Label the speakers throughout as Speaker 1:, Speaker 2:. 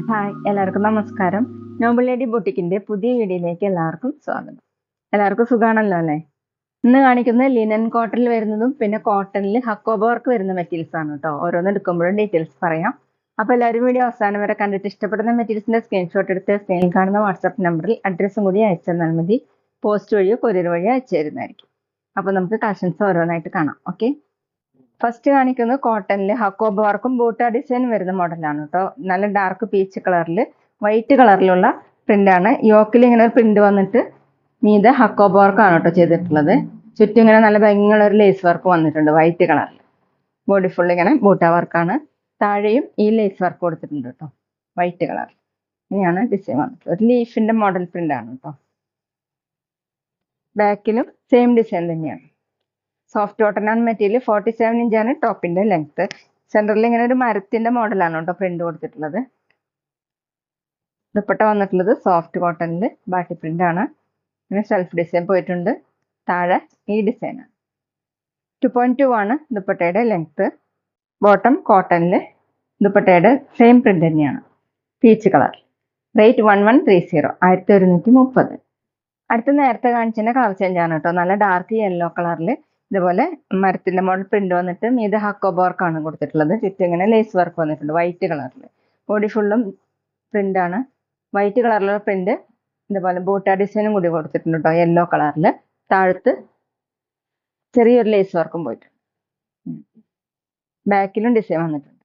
Speaker 1: Hi, എല്ലാവർക്കും നമസ്കാരം. Noble lady ബൊട്ടിക്കിന്റെ പുതിയ വീഡിയോയിലേക്ക് എല്ലാവർക്കും സ്വാഗതം. എല്ലാവർക്കും സുഖാണല്ലോ അല്ലേ? ഇന്ന് കാണിക്കുന്നത് ലിനൻ കോട്ടണിൽ വരുന്നതും പിന്നെ കോട്ടണിൽ ഹക്കോബ വർക്ക് വരുന്ന മെറ്റീരിയൽസ് ആണ് കേട്ടോ. ഓരോന്ന് എടുക്കുമ്പോഴും ഡീറ്റെയിൽസ് പറയാം. അപ്പോൾ എല്ലാവരും വീഡിയോ അവസാനം വരെ കണ്ടിട്ട് ഇഷ്ടപ്പെടുന്ന മെറ്റീരിയൽസിന്റെ സ്ക്രീൻഷോട്ട് എടുത്ത് സ്ക്രീനിൽ കാണുന്ന വാട്സാപ്പ് നമ്പറിൽ അഡ്രസ്സും കൂടി അയച്ചു തന്നാൽ മതി. പോസ്റ്റ് വഴിയോ കൊറിയർ വഴിയോ അയച്ചു തരുന്നതായിരിക്കും. അപ്പോൾ നമുക്ക് കളക്ഷൻസ് ഓരോന്നായിട്ട് കാണാം. ഓക്കെ, ഫസ്റ്റ് കാണിക്കുന്നത് കോട്ടണിൽ ഹക്കോബ വർക്കും ബൂട്ട ഡിസൈൻ വരുന്ന മോഡലാണ് കേട്ടോ. നല്ല ഡാർക്ക് പീച്ച് കളറിൽ വൈറ്റ് കളറിലുള്ള പ്രിന്റാണ്. യോക്കിൽ ഇങ്ങനെ ഒരു പ്രിന്റ് വന്നിട്ട് മീതെ ഹക്കോബ വർക്കാണ് കേട്ടോ ചെയ്തിട്ടുള്ളത്. ചുറ്റും ഇങ്ങനെ നല്ല ഭംഗിയുള്ള ഒരു ലേസ് വർക്ക് വന്നിട്ടുണ്ട് വൈറ്റ് കളറിൽ. ബോഡി ഫുൾ ഇങ്ങനെ ബൂട്ട വർക്കാണ്. താഴെയും ഈ ലേസ് വർക്ക് കൊടുത്തിട്ടുണ്ട് കേട്ടോ വൈറ്റ് കളറിൽ. ഇങ്ങനെയാണ് ഡിസൈൻ വന്നിട്ടുള്ളത്. ഒരു ലീഫിന്റെ മോഡൽ പ്രിന്റ് ആണ് കേട്ടോ. ബാക്കിലും സെയിം ഡിസൈൻ തന്നെയാണ്. സോഫ്റ്റ് കോട്ടൺ ആണ് മെറ്റീരിയൽ. 47 ഇഞ്ചാണ് ടോപ്പിന്റെ ലെങ്ത്. സെന്ററിൽ ഇങ്ങനെ ഒരു മരത്തിന്റെ മോഡലാണ് കേട്ടോ പ്രിന്റ് കൊടുത്തിട്ടുള്ളത്. ദുപ്പട്ട വന്നിട്ടുള്ളത് സോഫ്റ്റ് കോട്ടണിൽ ബാട്ടി പ്രിന്റ് ആണ്. ഇങ്ങനെ സെൽഫ് ഡിസൈൻ പോയിട്ടുണ്ട്. താഴെ ഈ ഡിസൈനാണ്. 2.2 ആണ് ദുപ്പട്ടയുടെ ലെങ്ത്. ബോട്ടം കോട്ടണിൽ ദുപ്പട്ടയുടെ സെയിം പ്രിന്റ് തന്നെയാണ്, പീച്ച് കളർ. റേറ്റ് 1130, 1130. അടുത്ത നേരത്തെ കാണിച്ചതിന്റെ കളർ ചേഞ്ച് ആണ് കേട്ടോ. നല്ല ഡാർക്ക് യെല്ലോ കളറിൽ ഇതുപോലെ മരത്തിന്റെ മോഡൽ പ്രിന്റ് വന്നിട്ട് മീതെ ഹക്കോബ വർക്കാണ് കൊടുത്തിട്ടുള്ളത്. ചുറ്റും ഇങ്ങനെ ലേസ് വർക്ക് വന്നിട്ടുണ്ട് വൈറ്റ് കളറിൽ. ബോഡി ഫുള്ളും പ്രിന്റ് ആണ്. വൈറ്റ് കളറിലുള്ള പ്രിന്റ് ഇതുപോലെ ബൂട്ട ഡിസൈനും കൂടി കൊടുത്തിട്ടുണ്ട് കേട്ടോ യെല്ലോ കളറിൽ. താഴത്ത് ചെറിയൊരു ലേസ് വർക്കും പോയിട്ടുണ്ട്. ബാക്കിലും ഡിസൈൻ വന്നിട്ടുണ്ട്.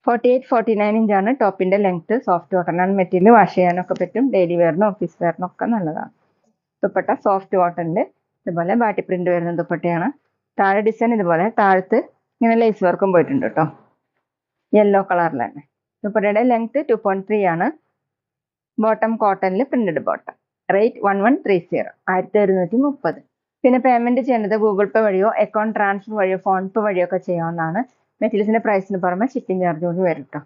Speaker 1: 48-49 ഇഞ്ചാണ് ടോപ്പിന്റെ ലെങ്ത്. സോഫ്റ്റ് കോട്ടൺ ആണ് മെറ്റീരിയൽ. വാഷ് ചെയ്യാനൊക്കെ പറ്റും. ഡെയിലി വെയറിനും ഓഫീസ് വെയറിനും ഒക്കെ നല്ലതാണ്. ദുപ്പട്ട സോഫ്റ്റ് കോട്ടണിൽ ഇതുപോലെ ബാട്ടി പ്രിന്റ് വരുന്ന ദുപ്പട്ടയാണ്. താഴെ ഡിസൈൻ ഇതുപോലെ താഴത്ത് ഇങ്ങനെ ലേസ് വർക്കും പോയിട്ടുണ്ട് കേട്ടോ യെല്ലോ കളറിലാണ്. ദുപ്പട്ടയുടെ ലെങ്ത് 2.3 ആണ്. ബോട്ടം കോട്ടണിൽ പ്രിന്റഡ് ബോട്ടം. റേറ്റ് 1130, 1130. പിന്നെ പേയ്മെന്റ് ചെയ്യേണ്ടത് ഗൂഗിൾ പേ വഴിയോ അക്കൗണ്ട് ട്രാൻസ്ഫർ വഴിയോ ഫോൺ പേ വഴിയോ ഒക്കെ ചെയ്യാവുന്നതാണ്. മെറ്റീരിയൽസിന്റെ പ്രൈസിന് പുറമെ ഷിപ്പിംഗ് ചാർജ് കൂടി വരും കേട്ടോ.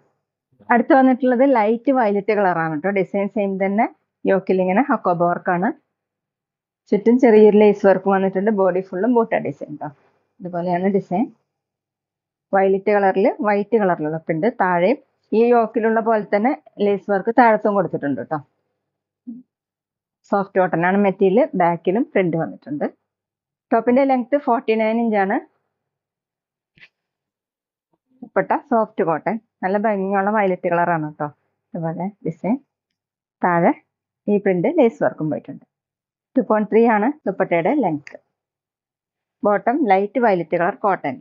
Speaker 1: അടുത്ത് വന്നിട്ടുള്ളത് ലൈറ്റ് വയലറ്റ് കളറാണ് കേട്ടോ. ഡിസൈൻ സെയിം തന്നെ. യോക്കിൽ ഇങ്ങനെ ഹക്കോബ വർക്കാണ്. ചുറ്റും ചെറിയൊരു ലേസ് വർക്ക് വന്നിട്ടുണ്ട്. ബോഡി ഫുള്ളും ബൂട്ട ഡിസൈൻ കേട്ടോ. ഇതുപോലെയാണ് ഡിസൈൻ. വയലറ്റ് കളറിൽ വൈറ്റ് കളറിലുള്ള പ്രിന്റ്. താഴെ ഈ യോക്കിലുള്ള പോലെ തന്നെ ലേസ് വർക്ക് താഴത്തും കൊടുത്തിട്ടുണ്ട് കേട്ടോ. സോഫ്റ്റ് കോട്ടൺ ആണ് മെറ്റീരിയൽ. ബാക്കിലും പ്രിന്റ് വന്നിട്ടുണ്ട്. ടോപ്പിന്റെ ലെങ്ത് 49 ഇഞ്ചാണ്. Dupatta soft cotton. നല്ല ഭംഗിയുള്ള വയലറ്റ് കളറാണ് കേട്ടോ. ഇതുപോലെ ഡിസൈൻ. താഴെ ഈ പ്രിന്റ് ലേസ് വർക്കും പോയിട്ടുണ്ട്. 2.3 ആണ് ദുപ്പട്ടയുടെ length. Bottom light violet colour cotton.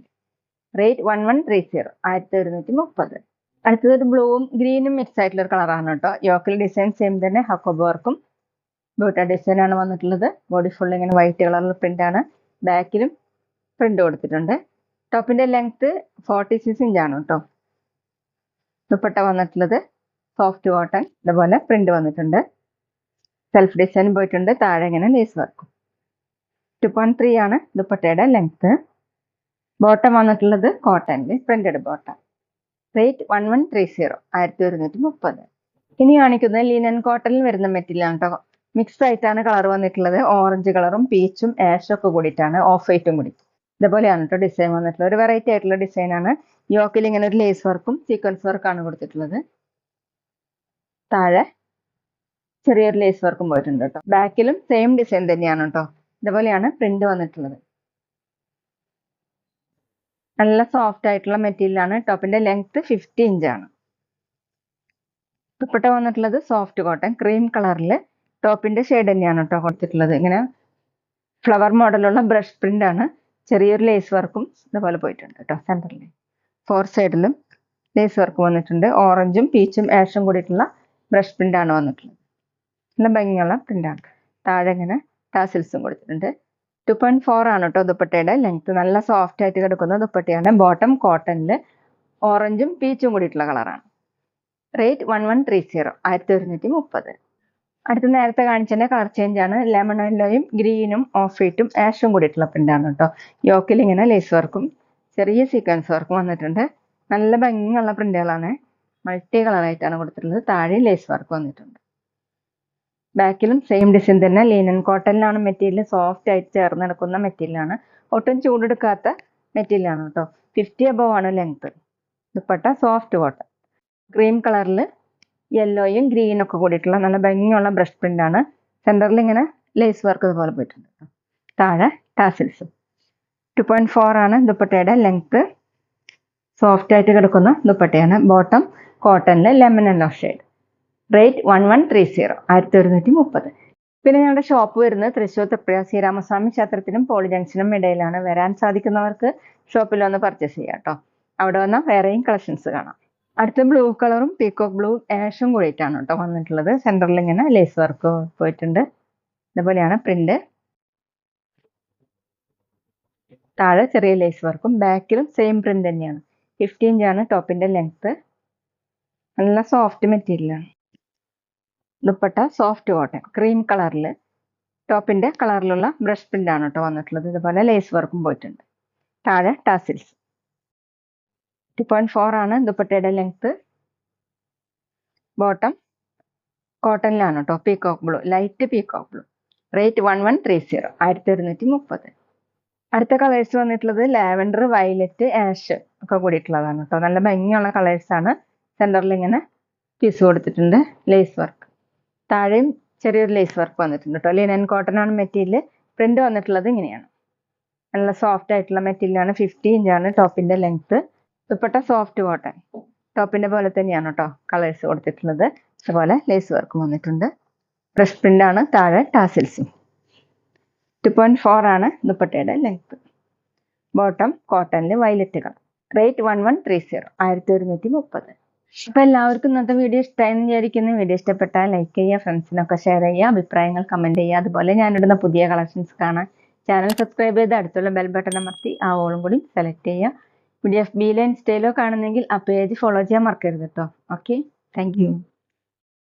Speaker 1: Rate 1130, 1130. അടുത്തത് ഒരു ബ്ലൂവും ഗ്രീനും മിക്സ് ആയിട്ടുള്ള ഒരു കളറാണ് കേട്ടോ. യോക്കിൽ ഡിസൈൻ സെയിം തന്നെ. ഹക്കോബ വർക്കും ബൂട്ട ഡിസൈൻ ആണ് വന്നിട്ടുള്ളത്. ബോഡി ഫുൾ ഇങ്ങനെ വൈറ്റ് കളറിൽ പ്രിന്റ് ആണ്. ബാക്കിലും പ്രിന്റ് കൊടുത്തിട്ടുണ്ട്. ടോപ്പിന്റെ ലെങ്ത് 46 ഇഞ്ചാണ് കേട്ടോ. ദുപ്പട്ട വന്നിട്ടുള്ളത് സോഫ്റ്റ് കോട്ടൺ. ഇതുപോലെ പ്രിന്റ് വന്നിട്ടുണ്ട്. സെൽഫ് ഡിസൈൻ പോയിട്ടുണ്ട്. താഴെ ഇങ്ങനെ ലേസ് വർക്കും. 2.3 ആണ് ദുപ്പട്ടയുടെ ലെങ്ത്. ബോട്ടം വന്നിട്ടുള്ളത് കോട്ടണിൽ പ്രിന്റഡ് ബോട്ടം. റേറ്റ് 1130, 1130. ഇനി കാണിക്കുന്നത് ലിനൻ കോട്ടണിൽ വരുന്ന മെറ്റീരിയൽ ആണ് കേട്ടോ. മിക്സ് ആയിട്ടാണ് കളർ വന്നിട്ടുള്ളത്. ഓറഞ്ച് കളറും പീച്ചും ആഷും ഒക്കെ കൂടിയിട്ടാണ്, ഓഫ് വൈറ്റും കൂടി. ഇതുപോലെയാണ് കേട്ടോ ഡിസൈൻ വന്നിട്ടുള്ളത്. ഒരു വെറൈറ്റി ആയിട്ടുള്ള ഡിസൈൻ ആണ്. യോക്കിൽ ഇങ്ങനെ ഒരു ലേസ് വർക്കും സീക്വൻസ് വർക്കാണ് കൊടുത്തിട്ടുള്ളത്. താഴെ ചെറിയൊരു ലേസ് വർക്കും പോയിട്ടുണ്ട് കേട്ടോ. ബാക്കിലും സെയിം ഡിസൈൻ തന്നെയാണ് കേട്ടോ. ഇതുപോലെയാണ് പ്രിന്റ് വന്നിട്ടുള്ളത്. നല്ല സോഫ്റ്റ് ആയിട്ടുള്ള മെറ്റീരിയൽ ആണ്. ടോപ്പിന്റെ ലെങ്ത് 50 ഇഞ്ചാണ്. ദുപ്പട്ട വന്നിട്ടുള്ളത് സോഫ്റ്റ് കോട്ടൺ ക്രീം കളറിൽ. ടോപ്പിന്റെ ഷെയ്ഡ് തന്നെയാണ് കേട്ടോ കൊടുത്തിട്ടുള്ളത്. ഇങ്ങനെ ഫ്ലവർ മോഡലുള്ള ബ്രഷ് പ്രിന്റ് ആണ്. ചെറിയൊരു ലേസ് വർക്കും ഇതുപോലെ പോയിട്ടുണ്ട് കേട്ടോ. സെന്ററിൽ 4 സൈഡിലും ലേസ് വർക്ക് വന്നിട്ടുണ്ട്. ഓറഞ്ചും പീച്ചും ആഷും കൂടിയിട്ടുള്ള ബ്രഷ് പ്രിന്റ് ആണ് വന്നിട്ടുള്ളത്. നല്ല ഭംഗിയുള്ള പ്രിന്റ് ആണ്. താഴെ ഇങ്ങനെ ടാസിൽസും കൊടുത്തിട്ടുണ്ട്. 2.4 ആണ് കേട്ടോ ദുപ്പട്ടയുടെ ലെങ്ത്. നല്ല സോഫ്റ്റ് ആയിട്ട് കിടക്കുന്ന ദുപ്പട്ടയാണ്. ബോട്ടം കോട്ടണിൽ ഓറഞ്ചും പീച്ചും കൂടിയിട്ടുള്ള കളറാണ്. റേറ്റ് 1130, 1130. അടുത്ത നേരത്തെ കാണിച്ചതിന്റെ കളർ ചേഞ്ച് ആണ്. ലെമൺ യെല്ലോയും ഗ്രീനും ഓഫ് വൈറ്റും ആഷും കൂടിയിട്ടുള്ള പ്രിന്റാണ് കേട്ടോ. യോക്കിൽ ഇങ്ങനെ ലേസ് വർക്കും ചെറിയ സീക്വൻസ് വർക്കും വന്നിട്ടുണ്ട്. നല്ല ഭംഗിയുള്ള പ്രിന്റുകളാണ്. മൾട്ടി കളറായിട്ടാണ് കൊടുത്തിട്ടുള്ളത്. താഴെ ലേസ് വർക്ക് വന്നിട്ടുണ്ട്. ബാക്കിലും സെയിം ഡിസൈൻ തന്നെ. ലിനൻ കോട്ടണിലാണ് മെറ്റീരിയൽ. സോഫ്റ്റ് ആയിട്ട് ചേർന്ന് നടക്കുന്ന മെറ്റീരിയൽ ആണ്. ഒട്ടും ചൂടെടുക്കാത്ത മെറ്റീരിയൽ ആണ് കേട്ടോ. 50 above ആണ് length. Dupatta soft cotton, cream കളറിൽ യെല്ലോയും ഗ്രീനും ഒക്കെ കൂടിയിട്ടുള്ള നല്ല ഭംഗിയുള്ള ബ്രഷ് പ്രിന്റ് ആണ്. സെന്ററിൽ ഇങ്ങനെ ലേസ് വർക്ക് ഇതുപോലെ പോയിട്ടുണ്ട്. താഴെ ടാസിൽസ്. 2.4 ആണ് ദുപ്പട്ടയുടെ ലെങ്ത്. സോഫ്റ്റ് ആയിട്ട് കിടക്കുന്ന ദുപ്പട്ടയാണ്. ബോട്ടം കോട്ടണിൽ ലെമൺ യെല്ലോ ഷെയ്ഡ്. റേറ്റ് 1130, 1130. പിന്നെ ഞങ്ങളുടെ ഷോപ്പ് വരുന്നത് തൃശ്ശൂർ തൃപ്പുഴ ശ്രീരാമസ്വാമി ക്ഷേത്രത്തിനും പോളി ജംഗ്ഷനും ഇടയിലാണ്. വരാൻ സാധിക്കുന്നവർക്ക് ഷോപ്പിൽ വന്ന് പർച്ചേസ് ചെയ്യാം കേട്ടോ. അവിടെ വന്നാൽ വേറെയും കളക്ഷൻസ് കാണാം. അടുത്ത ബ്ലൂ കളറും പീക്കോക്ക് ബ്ലൂ ആഷും കൂടിയിട്ടാണ് കേട്ടോ വന്നിട്ടുള്ളത്. സെന്ററിൽ ഇങ്ങനെ ലേസ് വർക്ക് പോയിട്ടുണ്ട്. ഇതുപോലെയാണ് പ്രിന്റ്. താഴെ ചെറിയ ലേസ് വർക്കും ബാക്കിലും സെയിം പ്രിന്റ് തന്നെയാണ്. 50 ഇഞ്ചാണ് ടോപ്പിന്റെ ലെങ്ത്. നല്ല സോഫ്റ്റ് മെറ്റീരിയലാണ്. ദുപ്പട്ട സോഫ്റ്റ് കോട്ടൺ ക്രീം കളറിൽ ടോപ്പിന്റെ കളറിലുള്ള ബ്രഷ് പ്രിന്റ് ആണ് കേട്ടോ വന്നിട്ടുള്ളത്. ഇതുപോലെ ലേസ് വർക്കും പോയിട്ടുണ്ട്. താഴെ ടാസിൽസ്. 2.4 ആണ് ദുപ്പട്ടയുടെ ലെങ്ത്. ബോട്ടം കോട്ടണിലാണ് കേട്ടോ. Peacock blue, light peacock blue. Rate 1130, 1130. അടുത്ത കളേഴ്സ് വന്നിട്ടുള്ളത് ലാവൻഡർ, വയലറ്റ്, ആഷ് ഒക്കെ കൂടിയിട്ടുള്ളതാണ് കേട്ടോ. നല്ല ഭംഗിയുള്ള കളേഴ്സ് ആണ്. സെന്ററിൽ ഇങ്ങനെ പീസ് കൊടുത്തിട്ടുണ്ട്. Lace work. താഴെയും ചെറിയൊരു ലേസ് വർക്ക് വന്നിട്ടുണ്ട് കേട്ടോ. ലിനൻ കോട്ടൺ ആണ് മെറ്റീരിയൽ. പ്രിന്റ് വന്നിട്ടുള്ളത് ഇങ്ങനെയാണ്. നല്ല സോഫ്റ്റ് ആയിട്ടുള്ള മെറ്റീരിയലാണ്. 50 ഇഞ്ചാണ് ടോപ്പിന്റെ ലെങ്ത്. ദുപ്പട്ട സോഫ്റ്റ് കോട്ടൺ ടോപ്പിന്റെ പോലെ തന്നെയാണ് കേട്ടോ കളേഴ്സ് കൊടുത്തിട്ടുള്ളത്. അതുപോലെ ലേസ് വർക്കും വന്നിട്ടുണ്ട്. ബ്രഷ് പ്രിന്റ് ആണ്. താഴെ ടാസിൽസും. 2.4 ആണ് ദുപ്പട്ടയുടെ ലെങ്ത്. ബോട്ടം കോട്ടണിൽ വയലറ്റ് കളർ. റേറ്റ് 1130, 1130. അപ്പോൾ എല്ലാവർക്കും ഇന്നത്തെ വീഡിയോ ഇഷ്ടമായെന്ന് വിചാരിക്കുന്നു. വീഡിയോ ഇഷ്ടപ്പെട്ടാൽ ലൈക്ക് ചെയ്യുക, ഫ്രണ്ട്സിനൊക്കെ ഷെയർ ചെയ്യുക, അഭിപ്രായങ്ങൾ കമന്റ് ചെയ്യുക. അതുപോലെ ഞാനിടുന്ന പുതിയ കളക്ഷൻസ് കാണാൻ ചാനൽ സബ്സ്ക്രൈബ് ചെയ്ത് അടുത്തുള്ള ബെൽ ബട്ടൺ അമർത്തി ആ ഓളും കൂടി സെലക്ട് ചെയ്യുക. വീഡിയോ FB-ലോ ഇൻസ്റ്റയിലോ കാണുന്നെങ്കിൽ ആ പേജ് ഫോളോ ചെയ്യാൻ മറക്കരുത് കേട്ടോ. Okay, thank you.